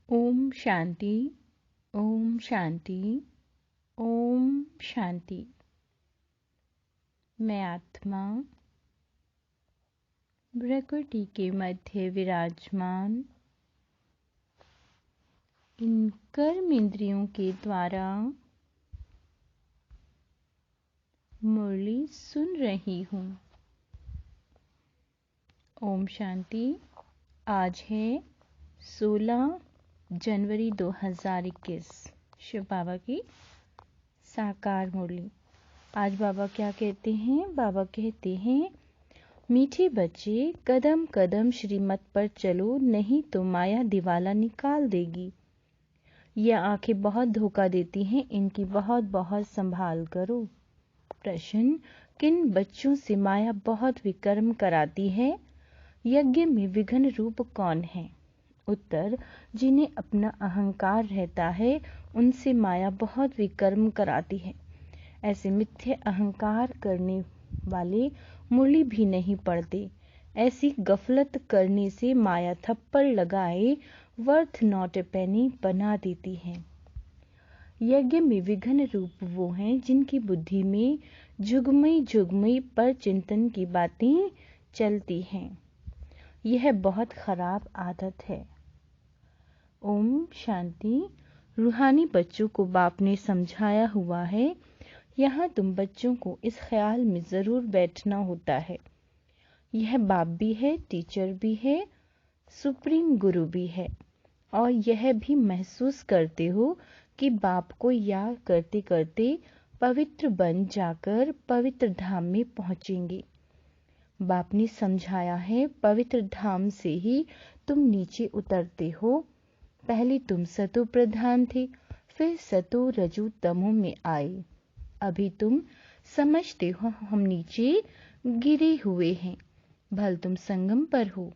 ओम शांति। ओम शांति। ओम शांति। मैं आत्मा प्रकृति के मध्य विराजमान इन कर्म इंद्रियों के द्वारा मुरली सुन रही हूँ। ओम शांति। आज है 16 जनवरी 2021। शिव बाबा की साकार मुरली। आज बाबा क्या कहते हैं? बाबा कहते हैं, मीठे बच्चे कदम कदम श्रीमत पर चलो, नहीं तो माया दिवाला निकाल देगी। ये आंखें बहुत धोखा देती हैं, इनकी बहुत बहुत संभाल करो। प्रश्न, किन बच्चों से माया बहुत विकर्म कराती है? यज्ञ में विघ्न रूप कौन है? उत्तर, जिन्हें अपना अहंकार रहता है उनसे माया बहुत विकर्म कराती है। ऐसे मिथ्य अहंकार करने वाले मुरली भी नहीं पढ़ते। ऐसी गफलत करने से माया थप्पड़ लगाए वर्थ नॉट ए पेनी बना देती है। यज्ञ में विघ्न रूप वो हैं जिनकी बुद्धि में जुगमई जुगमई पर चिंतन की बातें चलती हैं। यह बहुत खराब आदत है। ओम शांति। रूहानी बच्चों को बाप ने समझाया हुआ है। यहाँ तुम बच्चों को इस ख्याल में जरूर बैठना होता है, यह बाप भी है, टीचर भी है, सुप्रीम गुरु भी है, और यह भी महसूस करते हो कि बाप को याद करते करते पवित्र बन जाकर पवित्र धाम में पहुंचेंगे। बाप ने समझाया है, पवित्र धाम से ही तुम नीचे उतरते हो। पहले तुम सतो प्रधान थे, फिर सतो रजो तमो में आए। अभी तुम समझते हो हम नीचे गिरे हुए हैं। भल तुम संगम पर हो,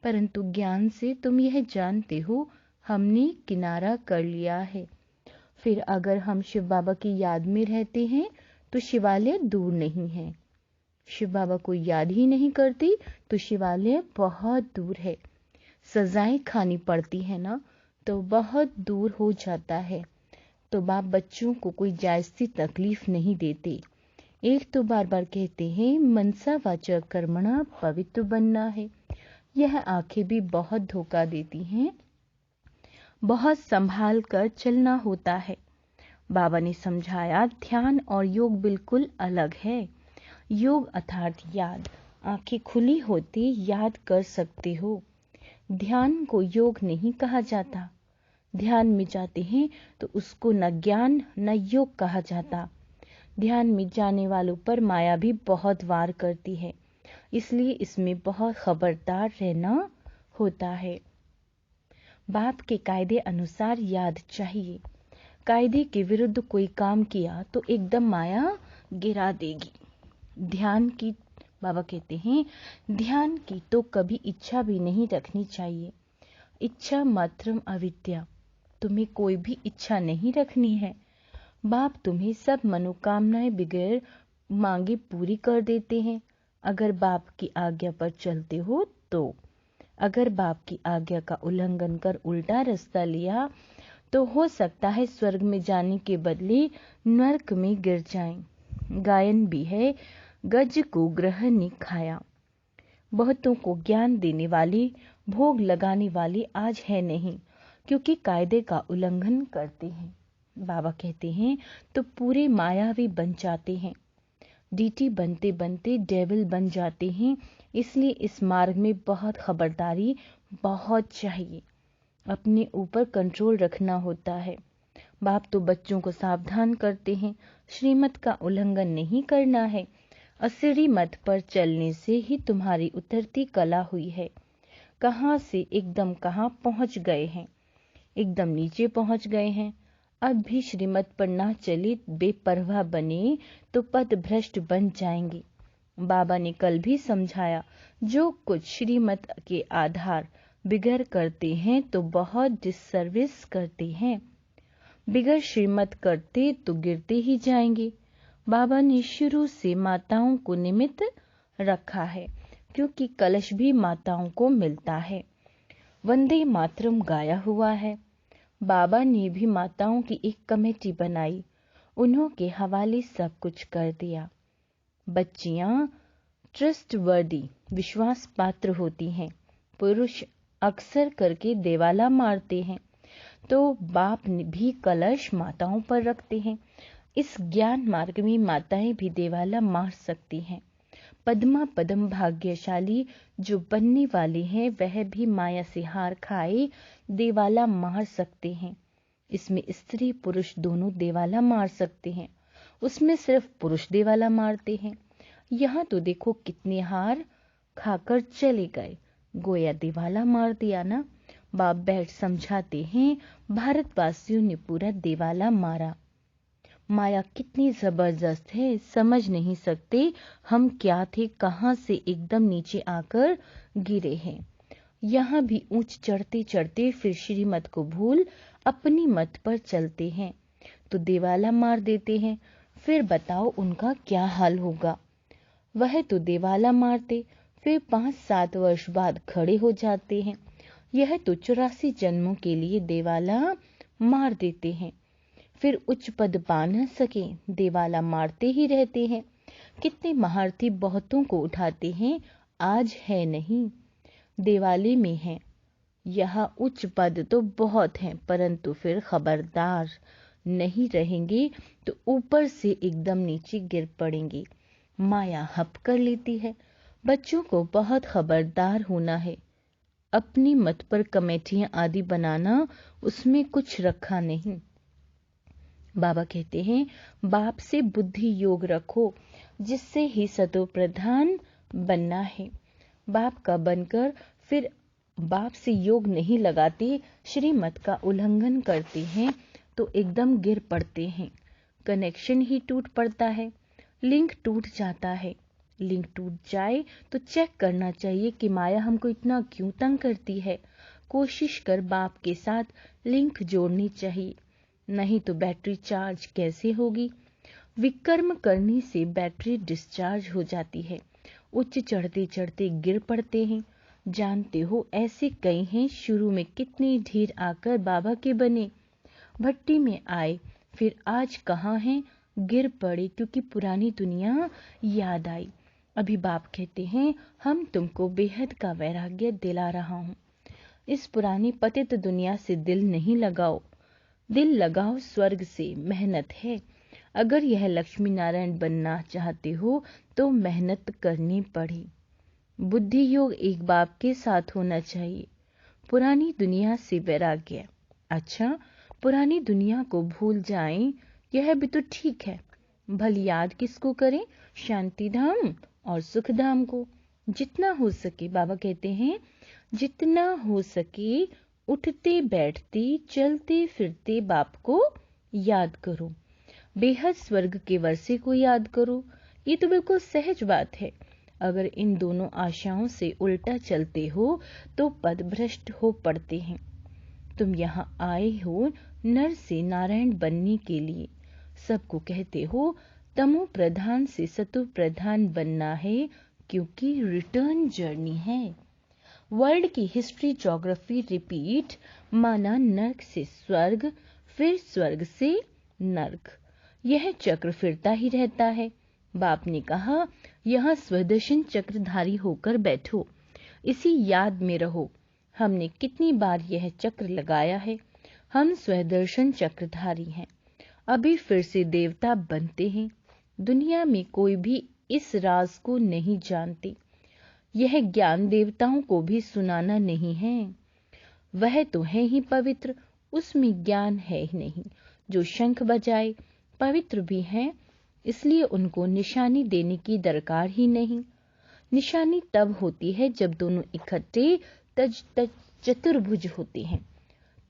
परंतु ज्ञान से तुम यह जानते हो हमने किनारा कर लिया है। फिर अगर हम शिव बाबा की याद में रहते हैं तो शिवालय दूर नहीं है। शिव बाबा को याद ही नहीं करती तो शिवालय बहुत दूर है। सजाएं खानी पड़ती है ना, तो बहुत दूर हो जाता है। तो बाप बच्चों को कोई जायज़ी तकलीफ नहीं देते। एक तो बार बार कहते हैं मनसा वाचा कर्मणा पवित्र बनना है। यह आंखें भी बहुत धोखा देती हैं। बहुत संभाल कर चलना होता है। बाबा ने समझाया, ध्यान और योग बिल्कुल अलग है। योग अर्थात याद। आंखें खुली होती याद कर सकते हो। ध्यान को योग नहीं कहा जाता। ध्यान में जाते हैं तो उसको न ज्ञान न योग कहा जाता। ध्यान में जाने वालों पर माया भी बहुत वार करती है, इसलिए इसमें बहुत खबरदार रहना होता है। बाप के कायदे अनुसार याद चाहिए। कायदे के विरुद्ध कोई काम किया तो एकदम माया गिरा देगी। ध्यान की, बाबा कहते हैं, ध्यान की तो कभी इच्छा भी नहीं रखनी चाहिए। इच्छा मात्रम अविद्या। तुम्हें कोई भी इच्छा नहीं रखनी है। बाप तुम्हें सब मनोकामनाएं बगैर मांगे पूरी कर देते हैं, अगर बाप की आज्ञा पर चलते हो तो। अगर बाप की आज्ञा का उल्लंघन कर उल्टा रास्ता लिया तो हो सकता है स्वर्ग में जाने के बदले नरक में गिर जाएं। गायन भी है, गज को ग्रह ने खाया। बहुतों को ज्ञान देने वाले, भोग लगाने वाले आज है नहीं, क्योंकि कायदे का उल्लंघन करते हैं। बाबा कहते हैं तो पूरे मायावी बन जाते हैं। डीटी बनते बनते डेविल बन जाते हैं। इसलिए इस मार्ग में बहुत खबरदारी बहुत चाहिए। अपने ऊपर कंट्रोल रखना होता है। बाप तो बच्चों को सावधान करते हैं, श्रीमत का उल्लंघन नहीं करना है। असली मत पर चलने से ही तुम्हारी उतरती कला हुई है। कहाँ से एकदम कहाँ पहुँच गए हैं, एकदम नीचे पहुँच गए हैं। अब भी श्रीमत पर ना चले, बेपरवाह बने तो पथ भ्रष्ट बन जाएंगे। बाबा ने कल भी समझाया, जो कुछ श्रीमत के आधार बिगड़ करते हैं तो बहुत डिससर्विस करते हैं। बिगड़ श्रीमत करते तो गिरते ही जाएंगे। बाबा ने शुरू से माताओं को निमित्त रखा है, क्योंकि कलश भी माताओं को मिलता है। वंदे मातरम गाया हुआ है। बाबा ने भी माताओं की एक कमेटी बनाई, उन्हों के हवाले सब कुछ कर दिया। बच्चियां ट्रस्टवर्दी, विश्वास पात्र होती हैं। पुरुष अक्सर करके देवाला मारते हैं, तो बाप भी कलश माताओं पर रखते हैं। इस ज्ञान मार्ग में माताएं भी देवाला मार सकती हैं। पद्मा पदम भाग्यशाली जो बनने वाले हैं वह भी माया से हार खाए देवाला मार सकते हैं। इसमें स्त्री पुरुष दोनों देवाला मार सकते हैं, उसमें सिर्फ पुरुष देवाला मारते हैं। यहाँ तो देखो कितने हार खाकर चले गए, गोया देवाला मार दिया ना। बाप बैठ समझाते हैं, भारतवासियों ने पूरा देवाला मारा। माया कितनी जबरदस्त है, समझ नहीं सकते हम क्या थे, कहां से एकदम नीचे आकर गिरे हैं। यहाँ भी ऊंच चढ़ते चढ़ते फिर श्रीमत को भूल अपनी मत पर चलते हैं तो देवाला मार देते हैं। फिर बताओ उनका क्या हाल होगा। वह तो देवाला मारते फिर 5-7 वर्ष बाद खड़े हो जाते हैं। यह तो 84 जन्मों के लिए देवाला मार देते हैं, फिर उच्च पद पा न सके देवाला मारते ही रहते हैं। कितने महारथी बहुतों को उठाते हैं, आज है नहीं देवाले में है। यहाँ उच्च पद तो बहुत हैं, परंतु फिर खबरदार नहीं रहेंगे तो ऊपर से एकदम नीचे गिर पड़ेंगे। माया हप कर लेती है। बच्चों को बहुत खबरदार होना है। अपनी मत पर कमेटियां आदि बनाना, उसमें कुछ रखा नहीं। बाबा कहते हैं, बाप से बुद्धि योग रखो, जिससे ही सतो प्रधान बनना है। बाप का बनकर फिर बाप से योग नहीं लगाते, श्रीमत का उल्लंघन करते हैं तो एकदम गिर पड़ते हैं। कनेक्शन ही टूट पड़ता है, लिंक टूट जाता है। लिंक टूट जाए तो चेक करना चाहिए कि माया हमको इतना क्यों तंग करती है। कोशिश कर बाप के साथ लिंक जोड़नी चाहिए, नहीं तो बैटरी चार्ज कैसे होगी। विकर्म करने से बैटरी डिस्चार्ज हो जाती है। उच्च चढ़ते चढ़ते गिर पड़ते हैं। जानते हो ऐसे कई हैं, शुरू में कितनी ढेर आकर बाबा के बने, भट्टी में आए, फिर आज कहाँ हैं, गिर पड़े क्योंकि पुरानी दुनिया याद आई। अभी बाप कहते हैं, हम तुमको बेहद का वैराग्य दिला रहा हूँ। इस पुरानी पतित दुनिया से दिल नहीं लगाओ, दिल लगाओ स्वर्ग से। मेहनत है, अगर यह लक्ष्मी नारायण बनना चाहते हो तो मेहनत करनी पड़े। बुद्धि योग एक बाप के साथ होना चाहिए। पुरानी दुनिया से वैराग्य। अच्छा, पुरानी दुनिया को भूल जाएं, यह भी तो ठीक है। भल याद किसको करें, शांति धाम और सुख धाम को। जितना हो सके, बाबा कहते हैं, जितना हो सके उठते बैठते चलते फिरते बाप को याद करो। बेहद स्वर्ग के वर्षे को याद करो। ये तो बिल्कुल सहज बात है। अगर इन दोनों आशाओं से उल्टा चलते हो तो पदभ्रष्ट हो पड़ते हैं। तुम यहाँ आए हो नर से नारायण बनने के लिए। सबको कहते हो तमो प्रधान से सतो प्रधान बनना है, क्योंकि रिटर्न जर्नी है। वर्ल्ड की हिस्ट्री ज्योग्राफी रिपीट, माना नर्क से स्वर्ग, फिर स्वर्ग से नर्क। यह चक्र फिरता ही रहता है। बाप ने कहा, यहाँ स्वदर्शन चक्रधारी होकर बैठो, इसी याद में रहो। हमने कितनी बार यह चक्र लगाया है। हम स्वदर्शन चक्रधारी हैं, अभी फिर से देवता बनते हैं। दुनिया में कोई भी इस राज को नहीं जानते। यह ज्ञान देवताओं को भी सुनाना नहीं है। वह तो है ही पवित्र, उसमें ज्ञान है ही नहीं। जो शंख बजाए पवित्र भी हैं, इसलिए उनको निशानी देने की दरकार ही नहीं। निशानी तब होती है जब दोनों इकट्ठे चतुर्भुज होते हैं।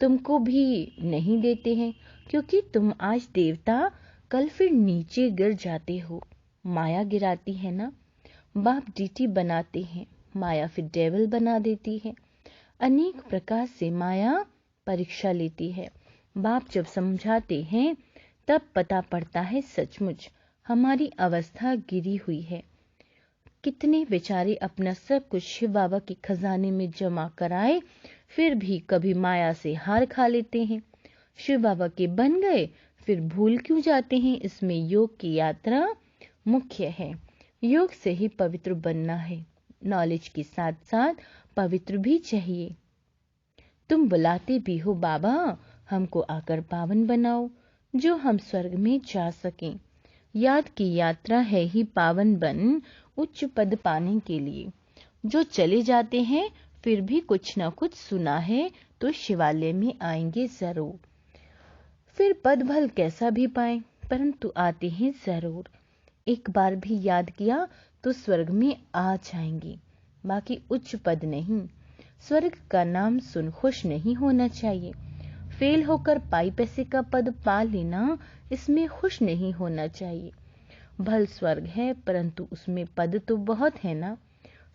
तुमको भी नहीं देते हैं, क्योंकि तुम आज देवता, कल फिर नीचे गिर जाते हो। माया गिराती है ना। बाप डीटी बनाते हैं, माया फिर डेविल बना देती है। अनेक प्रकार से माया परीक्षा लेती है। बाप जब समझाते हैं तब पता पड़ता है सचमुच हमारी अवस्था गिरी हुई है। कितने बेचारे अपना सब कुछ शिव बाबा के खजाने में जमा कराए, फिर भी कभी माया से हार खा लेते हैं। शिव बाबा के बन गए, फिर भूल क्यों जाते हैं? इसमें योग की यात्रा मुख्य है। योग से ही पवित्र बनना है। नॉलेज के साथ साथ पवित्र भी चाहिए। तुम बुलाते भी हो बाबा, हमको आकर पावन बनाओ, जो हम स्वर्ग में जा सकें। याद की यात्रा है ही पावन बन उच्च पद पाने के लिए। जो चले जाते हैं फिर भी कुछ न कुछ सुना है तो शिवालय में आएंगे जरूर। फिर पद भल कैसा भी पाए, परंतु आते हैं जरूर। एक बार भी याद किया तो स्वर्ग में आ जाएंगे, बाकी उच्च पद नहीं। स्वर्ग का नाम सुन खुश नहीं होना चाहिए। फेल होकर पाई पैसे का पद पा लेना, इसमें खुश नहीं होना चाहिए। भल स्वर्ग है परंतु उसमें पद तो बहुत है ना।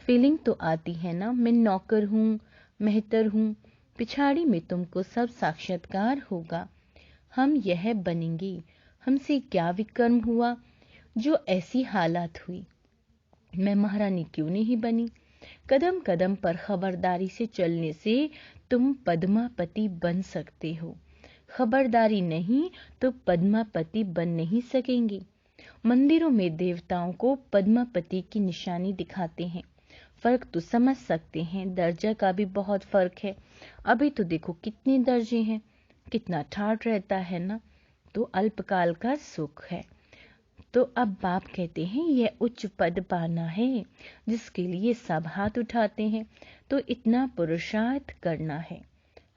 फीलिंग तो आती है ना, मैं नौकर हूँ, मेहतर हूँ। पिछाड़ी में तुमको सब साक्षात्कार होगा। हम यह बनेंगे। हमसे क्या विकर्म हुआ जो ऐसी हालात हुई? मैं महारानी क्यों नहीं बनी? कदम कदम पर खबरदारी से चलने से तुम पद्मापति बन सकते हो। खबरदारी नहीं तो पद्मापति बन नहीं सकेंगे। मंदिरों में देवताओं को पद्मापति की निशानी दिखाते हैं। फर्क तो समझ सकते हैं, दर्जा का भी बहुत फर्क है। अभी तो देखो कितने दर्जे हैं, कितना ठाठ रहता है ना। तो अल्पकाल का सुख है। तो अब बाप कहते हैं यह उच्च पद पाना है, जिसके लिए सब हाथ उठाते हैं। तो इतना पुरुषार्थ करना है।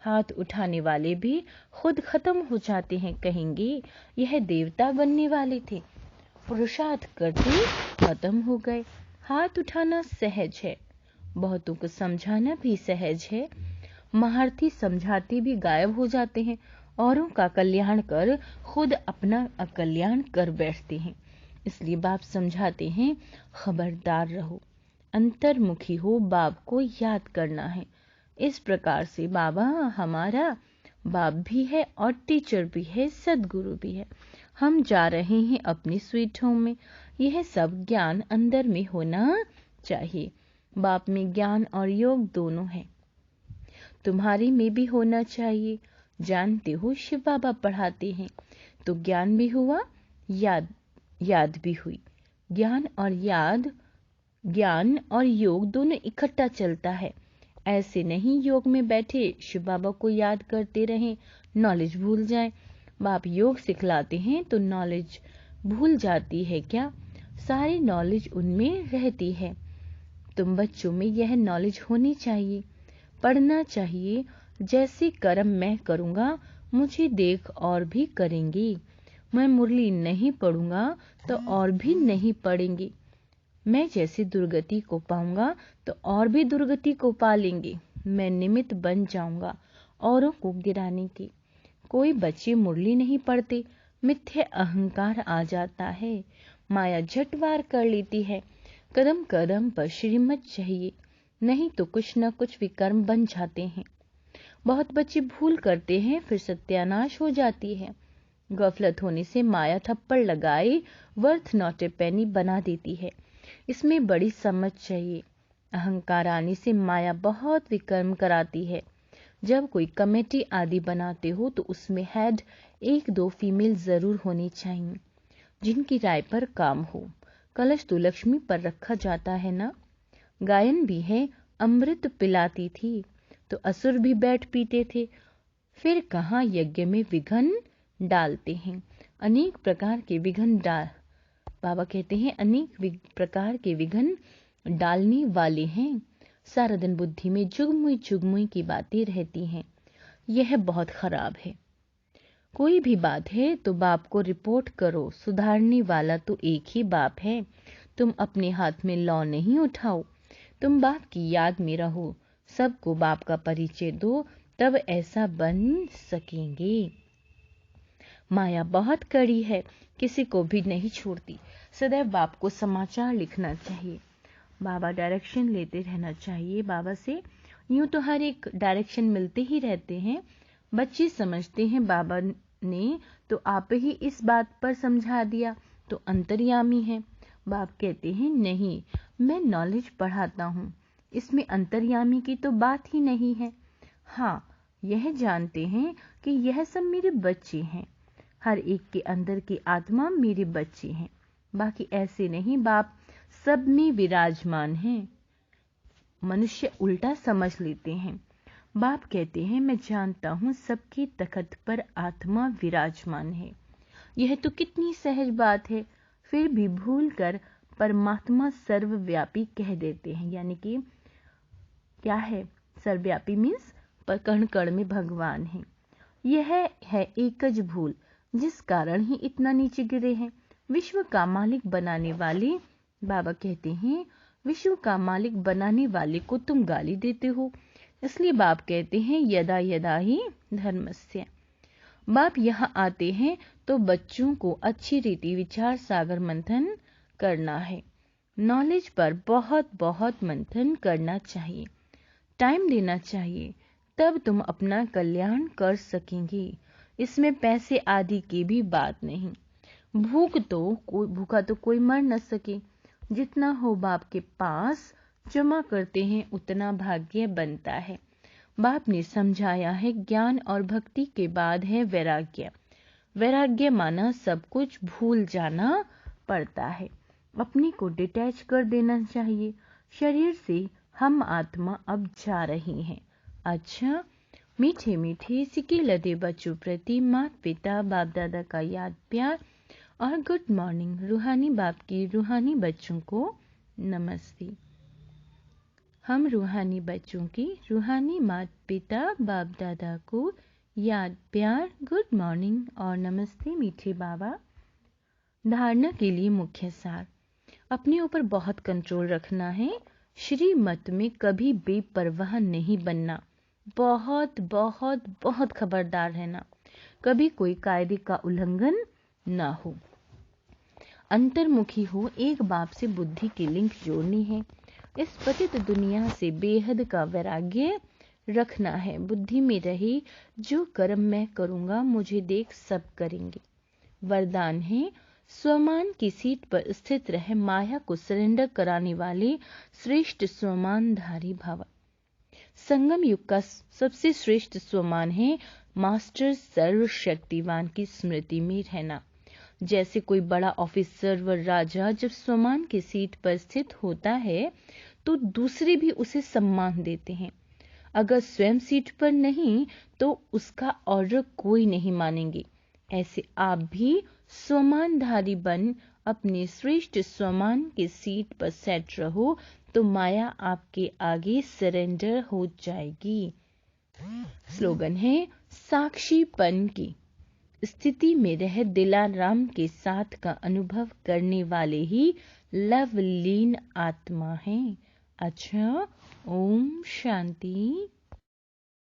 हाथ उठाने वाले भी खुद खत्म हो जाते हैं, कहेंगे यह देवता बनने वाले थे, पुरुषार्थ करते खत्म हो गए। हाथ उठाना सहज है, बहुतों को समझाना भी सहज है। महारथी समझाते भी गायब हो जाते हैं, औरों का कल्याण कर खुद अपना अकल्याण कर बैठते हैं। इसलिए बाप समझाते हैं खबरदार रहो, अंतर्मुखी हो, बाप को याद करना है। इस प्रकार से बाबा हमारा बाप भी है और टीचर भी है, सदगुरु भी है। हम जा रहे हैं अपनी स्वीट होम में। यह सब ज्ञान अंदर में होना चाहिए। बाप में ज्ञान और योग दोनों है, तुम्हारी में भी होना चाहिए। जानते हो शिव बाबा पढ़ाते हैं तो ज्ञान भी हुआ, याद भी हुई। ज्ञान और योग दोनों इकट्ठा चलता है। ऐसे नहीं योग में बैठे शिव बाबा को याद करते रहें, नॉलेज भूल जाएं। बाप योग सिखलाते हैं तो नॉलेज भूल जाती है क्या? सारी नॉलेज उनमें रहती है। तुम बच्चों में यह नॉलेज होनी चाहिए, पढ़ना चाहिए। जैसे कर्म मैं करूंगा मुझे देख और भी करेंगे। मैं मुरली नहीं पढ़ूंगा तो और भी नहीं पढ़ेंगे। मैं जैसे दुर्गति को पाऊंगा तो और भी दुर्गति को पा लेंगे। मैं निमित्त बन जाऊंगा औरों को गिराने की। कोई बच्चे मुरली नहीं पढ़ते, मिथ्या अहंकार आ जाता है, माया झटवार कर लेती है। कदम कदम पर श्रीमत चाहिए, नहीं तो कुछ न कुछ विकर्म बन जाते हैं। बहुत बच्चे भूल करते हैं, फिर सत्यानाश हो जाती है। गफलत होने से माया थप्पड़ लगाए वर्थ नॉट ए पेनी बना देती है। इसमें बड़ी समझ चाहिए। अहंकार आने से माया बहुत विकर्म कराती है। जब कोई कमेटी आदि बनाते हो तो उसमें हेड 1-2 फीमेल जरूर होनी चाहिए, जिनकी राय पर काम हो। कलश तो लक्ष्मी पर रखा जाता है ना। गायन भी है, अमृत पिलाती थी तो असुर भी बैठ पीते थे। फिर कहाँ यज्ञ में विघ्न डालते हैं। अनेक प्रकार के विघ्न बाबा कहते हैं अनेक प्रकार के विघ्न डालने वाले हैं। सारा दिन बुद्धि में जुगमुई की बातें रहती हैं। यह बहुत खराब है। कोई भी बात है तो बाप को रिपोर्ट करो। सुधारने वाला तो एक ही बाप है। तुम अपने हाथ में लौ नहीं उठाओ। तुम बाप की याद में रहो, सबको बाप का परिचय दो, तब ऐसा बन सकेंगे। माया बहुत कड़ी है, किसी को भी नहीं छोड़ती। सदैव बाप को समाचार लिखना चाहिए, बाबा डायरेक्शन लेते रहना चाहिए बाबा से। यूं तो हर एक डायरेक्शन मिलते ही रहते हैं। बच्चे समझते हैं बाबा ने तो आप ही इस बात पर समझा दिया तो अंतर्यामी है। बाप कहते हैं नहीं, मैं नॉलेज पढ़ाता हूँ, इसमें अंतर्यामी की तो बात ही नहीं है। हाँ, यह जानते हैं कि यह सब मेरे बच्चे हैं। हर एक के अंदर की आत्मा मेरे बच्चे हैं, बाकी ऐसे नहीं। बाप सब में विराजमान हैं। मनुष्य उल्टा समझ लेते हैं। बाप कहते हैं, मैं जानता हूँ सबके तख्त पर आत्मा विराजमान है। यह तो कितनी सहज बात है। फिर भी भूल कर परमात्मा सर्वव्यापी कह देते हैं। यानी कि क्या है सर्वव्यापी? मीन्स कण कण में भगवान है। यह है एकज भूल, जिस कारण ही इतना नीचे गिरे हैं। विश्व का मालिक बनाने वाले, बाबा कहते हैं, विश्व का मालिक बनाने वाले को तुम गाली देते हो। इसलिए बाप कहते हैं, यदा यदा ही धर्मस्य। बाप यहाँ आते हैं तो बच्चों को अच्छी रीति विचार सागर मंथन करना है। नॉलेज पर बहुत बहुत मंथन करना चाहिए, टाइम देना चाहिए, तब तुम अपना कल्याण कर सकेंगे। इसमें पैसे आदि की भी बात नहीं। भूखा तो कोई मर न सके। जितना हो बाप के पास जमा करते हैं उतना भाग्य बनता है। बाप ने समझाया है, ज्ञान और भक्ति के बाद है वैराग्य। वैराग्य माना सब कुछ भूल जाना पड़ता है। अपने को डिटैच कर देना चाहिए। शरीर से हम आत्मा अब जा रही हैं। अच्छा, मीठे मीठे सिके लदे बच्चों प्रति माता पिता बाप दादा का याद प्यार और गुड मॉर्निंग। रूहानी बाप की रूहानी बच्चों को नमस्ते। हम रूहानी बच्चों की रूहानी माता पिता बाप दादा को याद प्यार, गुड मॉर्निंग और नमस्ते मीठे बाबा। धारणा के लिए मुख्य सार। अपने ऊपर बहुत कंट्रोल रखना है। श्रीमत में कभी बेपरवाह नहीं बनना। बहुत बहुत बहुत खबरदार रहना। कभी कोई कायदे का उल्लंघन ना हो। अंतर्मुखी हो। एक बाप से बुद्धि की लिंक जोड़नी है। इस पतित दुनिया से बेहद का वैराग्य रखना है। बुद्धि में रहे, जो कर्म मैं करूंगा मुझे देख सब करेंगे। वरदान है, स्वमान की सीट पर स्थित रहे, माया को सरेंडर कराने वाले श्रेष्ठ स्वमानधारी भव। संगम युग का सबसे श्रेष्ठ स्वमान है मास्टर सर्वशक्तिवान की स्मृति में रहना। जैसे कोई बड़ा ऑफिसर व राजा जब स्वमान की सीट पर स्थित होता है तो दूसरे भी उसे सम्मान देते हैं। अगर स्वयं सीट पर नहीं तो उसका ऑर्डर कोई नहीं मानेंगे। ऐसे आप भी स्वमानधारी बन अपने श्रेष्ठ स्वमान की सीट पर सेट रहो तो माया आपके आगे सरेंडर हो जाएगी। स्लोगन है, साक्षीपन की स्थिति में रह दिलाराम के साथ का अनुभव करने वाले ही लवलीन आत्मा हैं। अच्छा, ओम शांति।